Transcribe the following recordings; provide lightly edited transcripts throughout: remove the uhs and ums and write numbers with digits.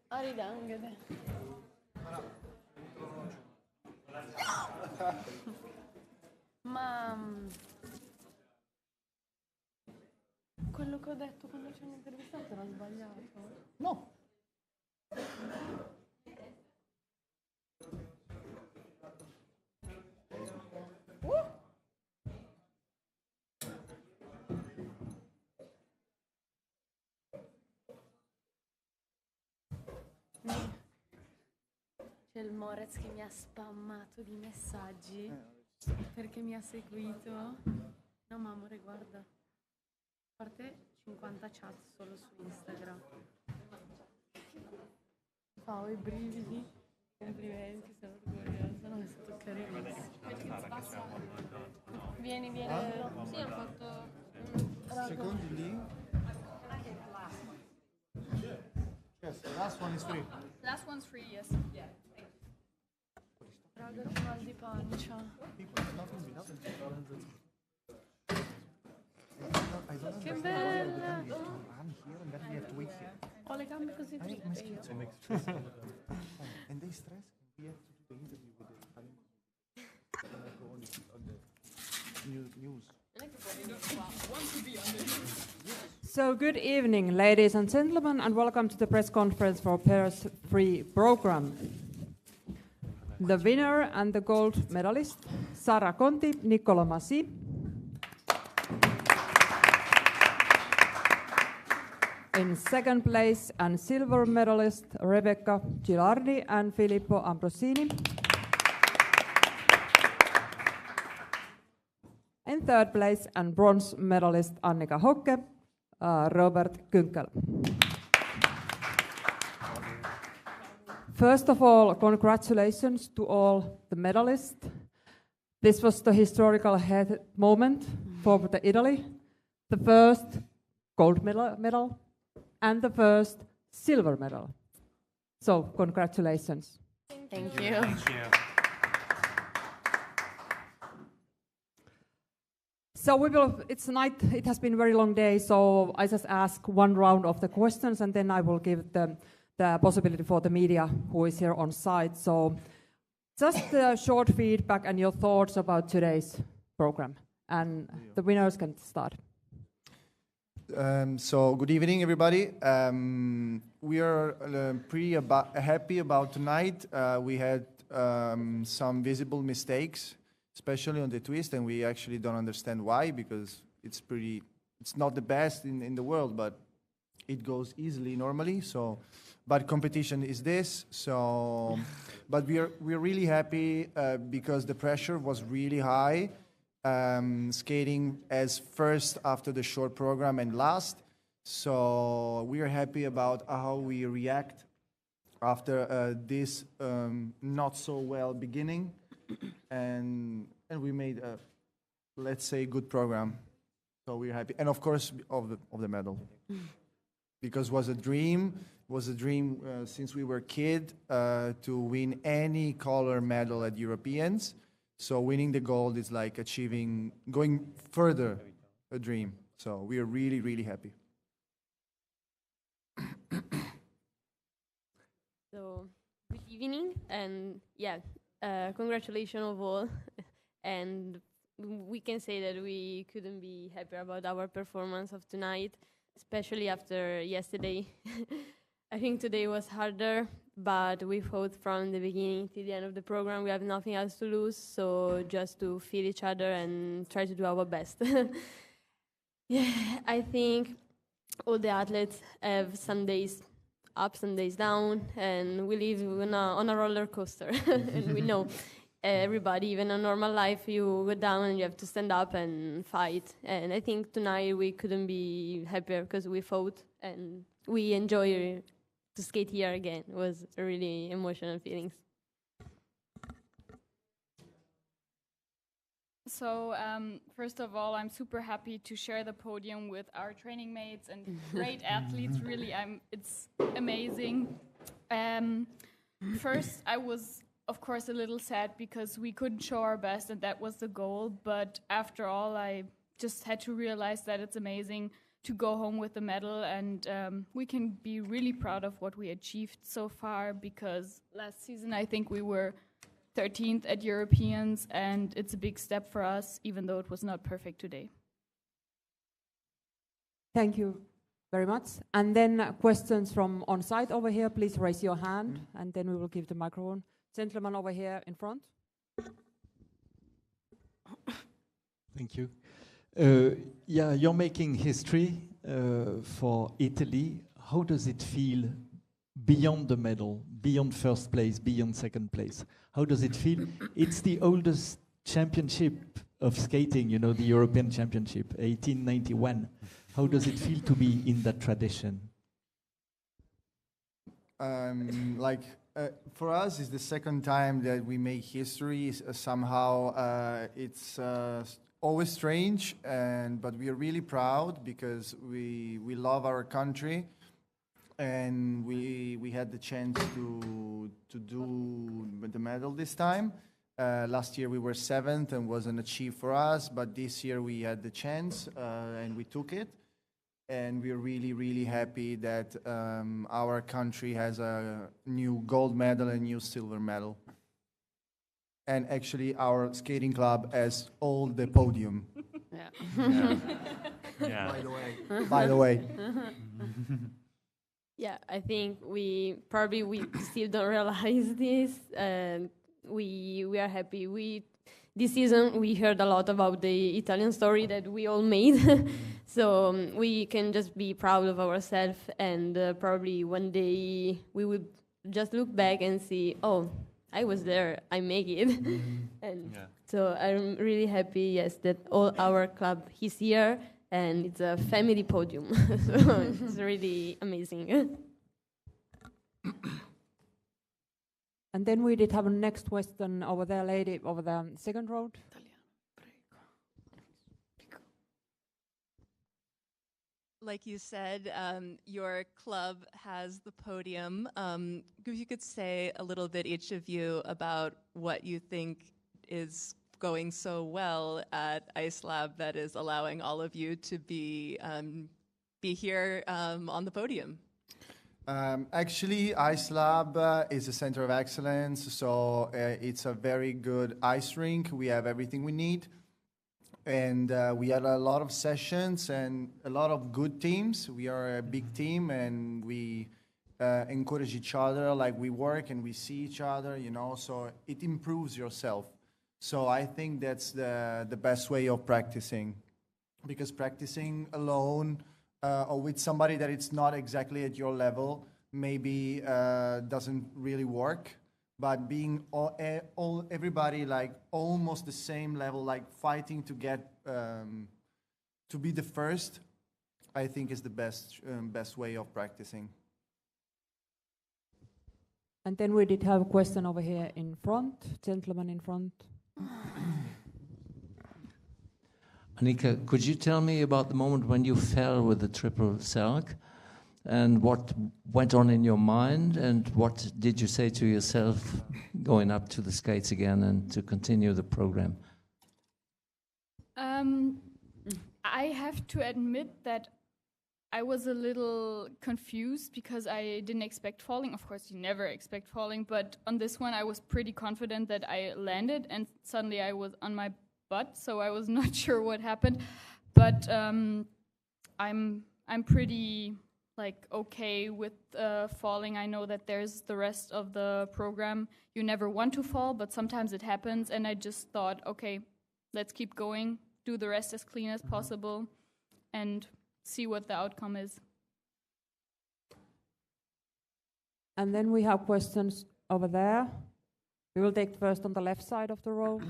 Aridangede. Ma quello che ho detto quando ci hanno intervistato era sbagliato? No. C'è il Morez che mi ha spammato di messaggi perché mi ha seguito. No, ma amore, guarda. A parte 50 chat solo su Instagram. Ho i brividi. Complimenti, sono orgogliosa. Non è stato carinissimo. Vieni. Sì, ho fatto. Secondi lì. Yes, the last one is free. Last one's free, yes. Yeah. Raga, che mal di pancia. Che bella! Ho le gambe così dritte io. And they stress and we have to do the interview with the news. So good evening, ladies and gentlemen, and welcome to the press conference for Pairs Free program. The winner and the gold medalist, Sara Conti, Nicola Massi. In second place, and silver medalist, Rebecca Gilardi and Filippo Ambrosini. In third place, and bronze medalist, Annika Hocke, Robert Künkel. First of all, congratulations to all the medalists. This was the historical moment for Italy. The first gold medal and the first silver medal. So, congratulations. Thank you. So it's night, it has been a very long day, so I just ask one round of the questions and then I will give the possibility for the media who is here on site. So just a short feedback and your thoughts about today's program. And the winners can start. So good evening, everybody. We are pretty happy about tonight. We had some visible mistakes, especially on the twist, and we actually don't understand why, because it's not the best in the world, but it goes easily normally. So, but competition is this. So, but we're really happy because the pressure was really high. Skating as first after the short program and last. So we are happy about how we react after this not so well beginning, and we made a, let's say, good program. So we're happy, and of course of the medal, because it was a dream since we were kid to win any color medal at Europeans. So winning the gold is like going further, a dream. So we are really, really happy. So, good evening, and congratulations of all. And we can say that we couldn't be happier about our performance of tonight, especially after yesterday. I think today was harder, but we fought from the beginning to the end of the program. We have nothing else to lose, so just to feel each other and try to do our best. I think all the athletes have some days up, some days down, and we live on a roller coaster. And we know everybody, even in normal life, you go down and you have to stand up and fight. And I think tonight we couldn't be happier because we fought and we enjoy to skate here again. It was a really emotional feelings. So first of all, I'm super happy to share the podium with our training mates and great athletes. Really, it's amazing. First, I was of course, a little sad because we couldn't show our best, and that was the goal. But after all, I just had to realize that it's amazing to go home with the medal, and we can be really proud of what we achieved so far, because last season I think we were 13th at Europeans, and it's a big step for us, even though it was not perfect today. Thank you very much. And then questions from on site over here, please raise your hand, and then we will give the microphone. Gentleman over here in front. Thank you. Yeah, you're making history for Italy. How does it feel beyond the medal, beyond first place, beyond second place? How does it feel? It's the oldest championship of skating, you know, the European Championship, 1891. How does it feel to be in that tradition? For us, it's the second time that we make history. Somehow, it's always strange, but we are really proud because we love our country, and we had the chance to do the medal this time. Last year we were 7th and wasn't achieved for us, but this year we had the chance and we took it. And we're really, really happy that our country has a new gold medal and new silver medal. And actually, our skating club has all the podium. Yeah. By the way. Yeah, I think we still don't realize this. We are happy. This season we heard a lot about the Italian story that we all made. So we can just be proud of ourselves, and probably one day we would just look back and see, oh, I was there, I make it. And so I'm really happy, yes, that all our club is here, and it's a family podium. So it's really amazing. And then we did have a next question over there, lady, over the second row. Like you said, your club has the podium. If you could say a little bit, each of you, about what you think is going so well at Ice Lab that is allowing all of you to be here on the podium. Actually, Ice Lab is a center of excellence, so it's a very good ice rink. We have everything we need. And we had a lot of sessions and a lot of good teams. We are a big team, and we encourage each other. Like, we work and we see each other, you know, so it improves yourself. So I think that's the best way of practicing, because practicing alone or with somebody that it's not exactly at your level maybe doesn't really work. But being everybody like almost the same level, like fighting to get to be the first, I think is the best way of practicing. And then we did have a question over here in front, gentleman in front. Annika, could you tell me about the moment when you fell with the triple Selk, and what went on in your mind, and what did you say to yourself going up to the skates again and to continue the program? I have to admit that I was a little confused because I didn't expect falling. Of course, you never expect falling, but on this one I was pretty confident that I landed, and suddenly I was on my butt, so I was not sure what happened. But I'm pretty okay with falling. I know that there's the rest of the program. You never want to fall, but sometimes it happens, and I just thought, okay, let's keep going, do the rest as clean as possible, and see what the outcome is. And then we have questions over there. We will take first on the left side of the row.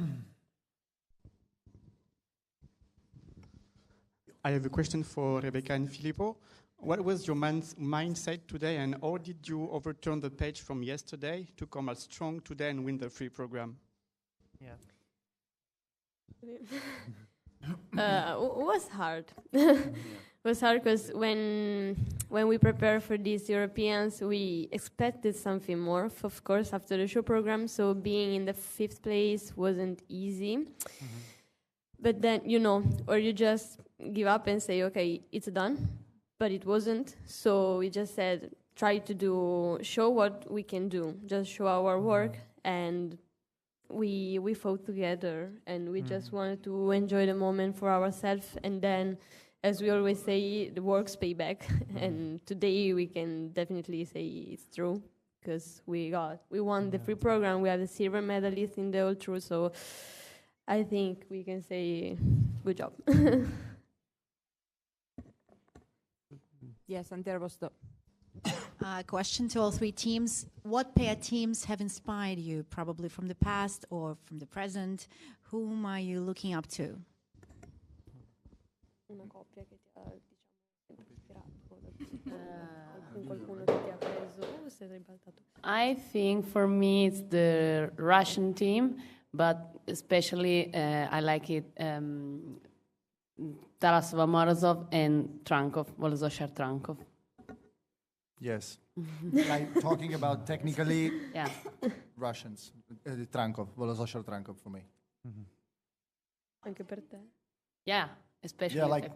I have a question for Rebecca and Filippo. What was your mindset today, and how did you overturn the page from yesterday to come out strong today and win the free program? Yeah. It was hard. It was hard because when we prepare for these Europeans, we expected something more, of course, after the show program. So being in the 5th place wasn't easy. But then, or you just give up and say, okay, it's done. But it wasn't. So we just said, try to show what we can do, just show our work. And we fought together, and we just wanted to enjoy the moment for ourselves. And then, as we always say, the works pay back. And today we can definitely say it's true, because we won the free program. We are the silver medalist in the All True. So I think we can say good job. Yes, and there was the question to all three teams. What pair teams have inspired you, probably from the past or from the present? Whom are you looking up to? Una coppia che ti ha, diciamo, ispirato con qualcuno che ti ha preso o sei ribaltato? I think for me it's the Russian team, but especially I like it Tarasova Morozov and Trankov, Volozosar Trankov. Yes. Like talking about technically Yeah. Russians, Trankov, Volozosar Trankov for me. Anche per te? Yeah, especially. Yeah, like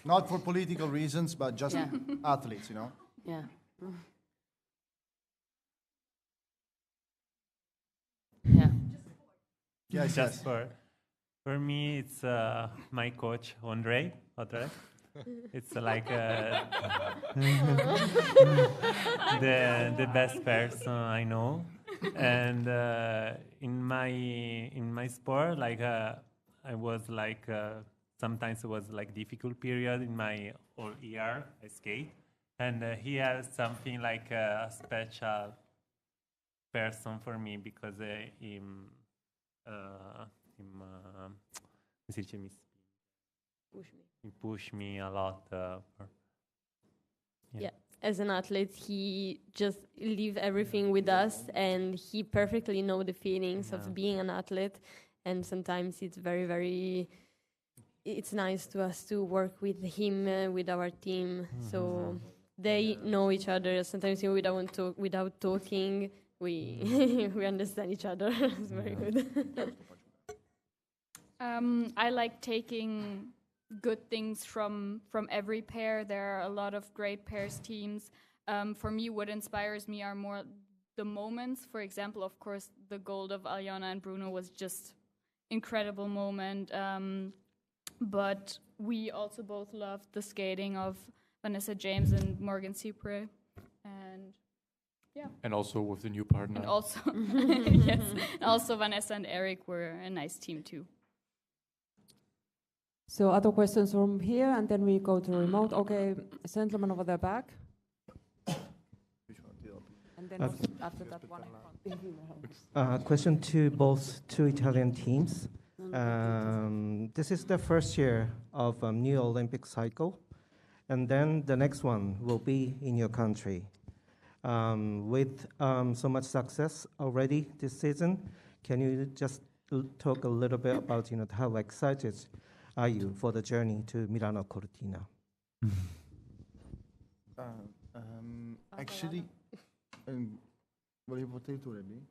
not for political reasons, but just Yeah. athletes, Yeah. Yeah. Yes, Just for me, it's my coach Andrei. It's like the best person I know, and in my sport, like I was like sometimes it was like difficult period in my whole year I skate, and he has something like a special person for me because he pushed me a lot. Yeah, as an athlete, he just live everything with us, and he perfectly know the feelings of being an athlete. And sometimes it's very, very. It's nice to us to work with him, with our team. So they know each other. Sometimes even without talking, we we understand each other. It's very good. I like taking good things from every pair. There are a lot of great pairs teams. For me, what inspires me are more the moments. For example, of course, the gold of Aljona and Bruno was just incredible moment. But we also both loved the skating of Vanessa James and Morgan Cypre. And yeah. And also with the new partner. And also, yes. Also, Vanessa and Eric were a nice team too. So other questions from here, and then we go to remote. Okay, gentleman over there back. And then after that one in front. Question to both two Italian teams. This is the first year of a new Olympic cycle, and then the next one will be in your country. With so much success already this season, can you just talk a little bit about how excited are you for the journey to Milano Cortina? Actually, volevo poter tu, Rebi?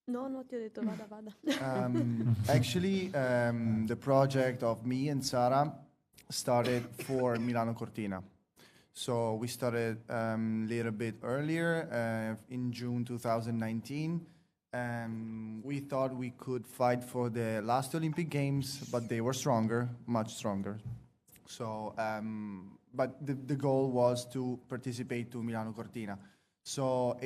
No, ti ho detto vada. Actually, the project of me and Sara started for Milano Cortina. So we started a little bit earlier, in June 2019. We thought we could fight for the last Olympic Games, but they were stronger, much stronger. So, but the goal was to participate to Milano Cortina. So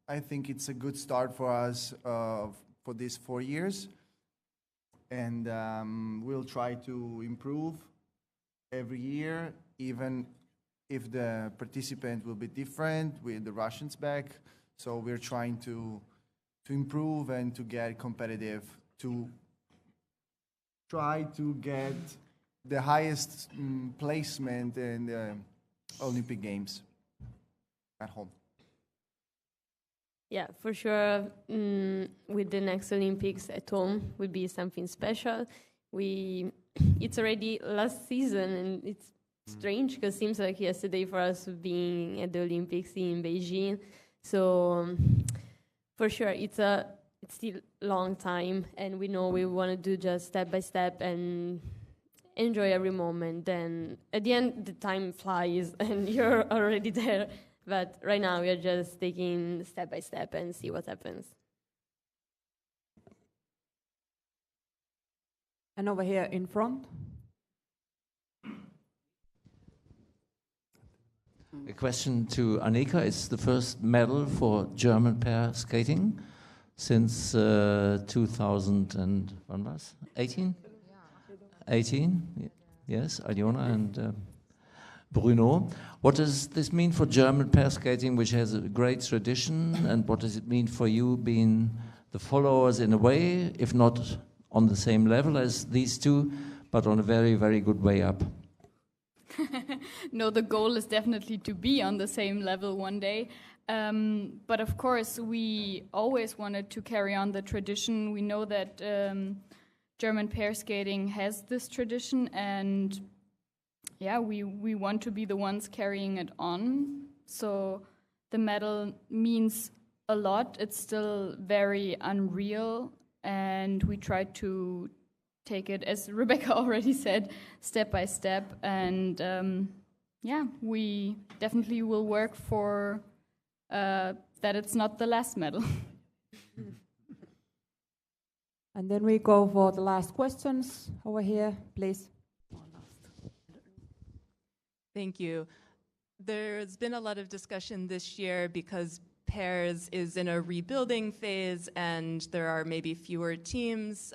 I think it's a good start for us for these 4 years, and we'll try to improve every year, even if the participant will be different with the Russians back. So we're trying to improve and to get competitive, to try to get the highest placement in the Olympic Games at home. Yeah, for sure. With the next Olympics at home would be something special. It's already last season, and strange because seems like yesterday for us being at the Olympics in Beijing. So for sure, it's still long time, and we know we want to do just step by step and enjoy every moment. Then at the end, the time flies, and you're already there. But right now, we are just taking step by step and see what happens. And over here in front. A question to Annika. It's the first medal for German pair skating since 2018? 18? Yes, Aljona and Bruno. What does this mean for German pair skating, which has a great tradition, and what does it mean for you being the followers in a way, if not on the same level as these two, but on a very, very good way up? No, the goal is definitely to be on the same level one day. But of course, we always wanted to carry on the tradition. We know that German pair skating has this tradition, and yeah, we want to be the ones carrying it on. So the medal means a lot. It's still very unreal, and we try to take it, as Rebecca already said, step by step. And yeah, we definitely will work for that it's not the last medal. And then we go for the last questions over here, please. Thank you. There's been a lot of discussion this year because pairs is in a rebuilding phase and there are maybe fewer teams.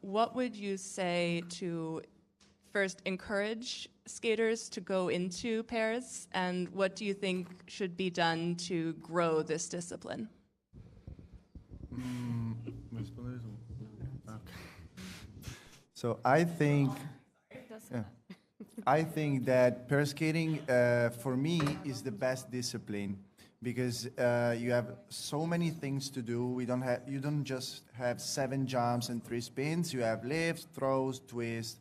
What would you say to first encourage skaters to go into pairs, and what do you think should be done to grow this discipline? So I think that pair skating for me is the best discipline because you have so many things to do. You don't just have 7 jumps and 3 spins. You have lifts, throws, twists.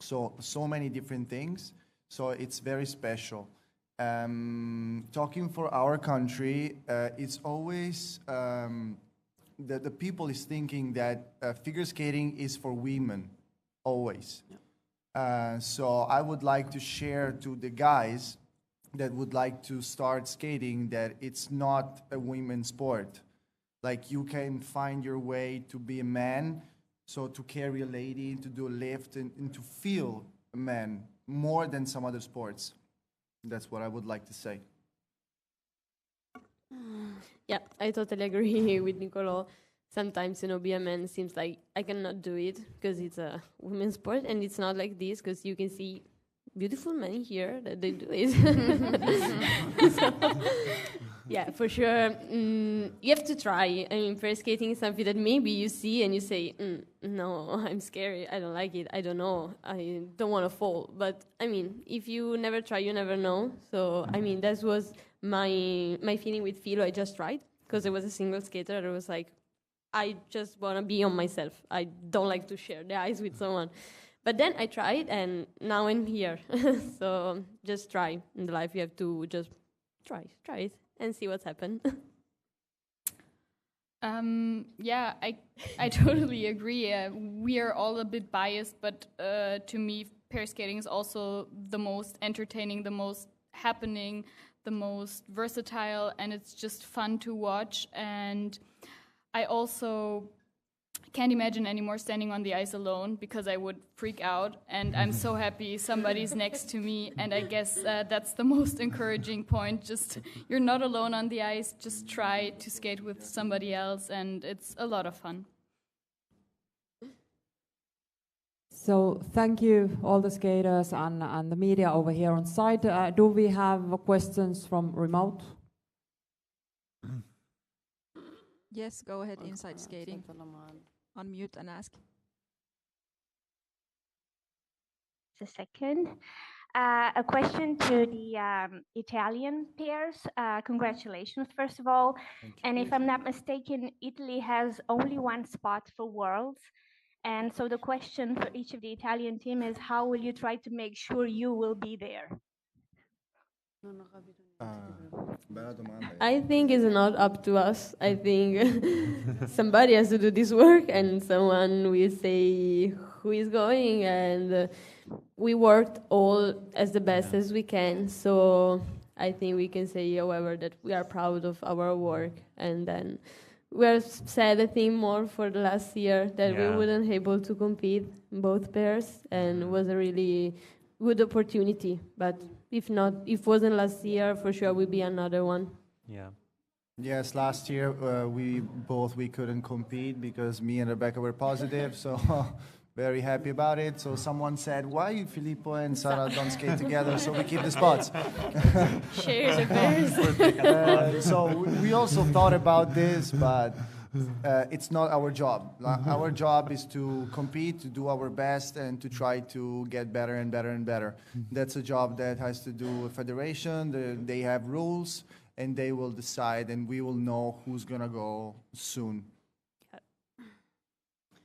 So many different things. So it's very special. Talking for our country, it's always the people is thinking that figure skating is for women, always. So I would like to share to the guys that would like to start skating that it's not a women's sport. Like you can find your way to be a man, so to carry a lady, to do a lift, and to feel a man more than some other sports. That's what I would like to say. Yeah, I totally agree with Nicolo. Sometimes, be a man seems like I cannot do it because it's a women's sport, and it's not like this because you can see beautiful men here that they do it. So, yeah, for sure. You have to try. I mean, pair skating is something that maybe you see and you say, no, I'm scary. I don't like it. I don't know. I don't want to fall. But, I mean, if you never try, you never know. So, I mean, that was my feeling with Philo. I just tried because I was a single skater. I was like, I just want to be on myself. I don't like to share the ice with someone. But then I tried, and now I'm here. So just try. In life, you have to just try it, and see what's happened. Yeah, I totally agree. We are all a bit biased, but to me, pair skating is also the most entertaining, the most happening, the most versatile, and it's just fun to watch. And I also can't imagine anymore standing on the ice alone because I would freak out, and I'm so happy somebody's next to me, and I guess that's the most encouraging point. Just you're not alone on the ice, just try to skate with somebody else, and it's a lot of fun. So thank you all the skaters and the media over here on site. Do we have questions from remote? Yes, go ahead, inside skating. Unmute and ask. A second. A question to the Italian pairs. Congratulations, first of all. And if I'm not mistaken, Italy has only one spot for Worlds. And so the question for each of the Italian team is, how will you try to make sure you will be there? I think it's not up to us. I think somebody has to do this work, and someone will say who is going. And we worked all as the best as we can. So I think we can say, however, that we are proud of our work. And then we are sad, I think, more for the last year that we weren't able to compete in both pairs, and it was a really good opportunity. But if it wasn't last year, for sure will be another one. Yeah. Yes, last year we couldn't compete because me and Rebecca were positive, so very happy about it. So someone said, why Filippo and Sara don't skate together, so we keep the spots. Share the bears. So we also thought about this, but it's not our job. Our job is to compete, to do our best, and to try to get better and better and better. That's a job that has to do with federation. They have rules, and they will decide, and we will know who's going to go soon.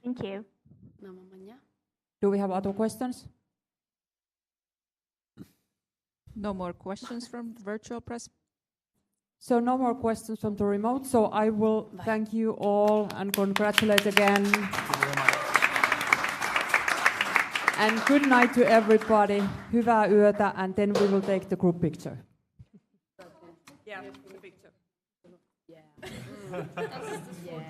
Thank you. Do we have other questions? No more questions from virtual press. So no more questions from the remote. So I will thank you all and congratulate again. And good night to everybody. Hyvää yötä, and then we will take the group picture. Yeah, the picture. Yeah. Yeah.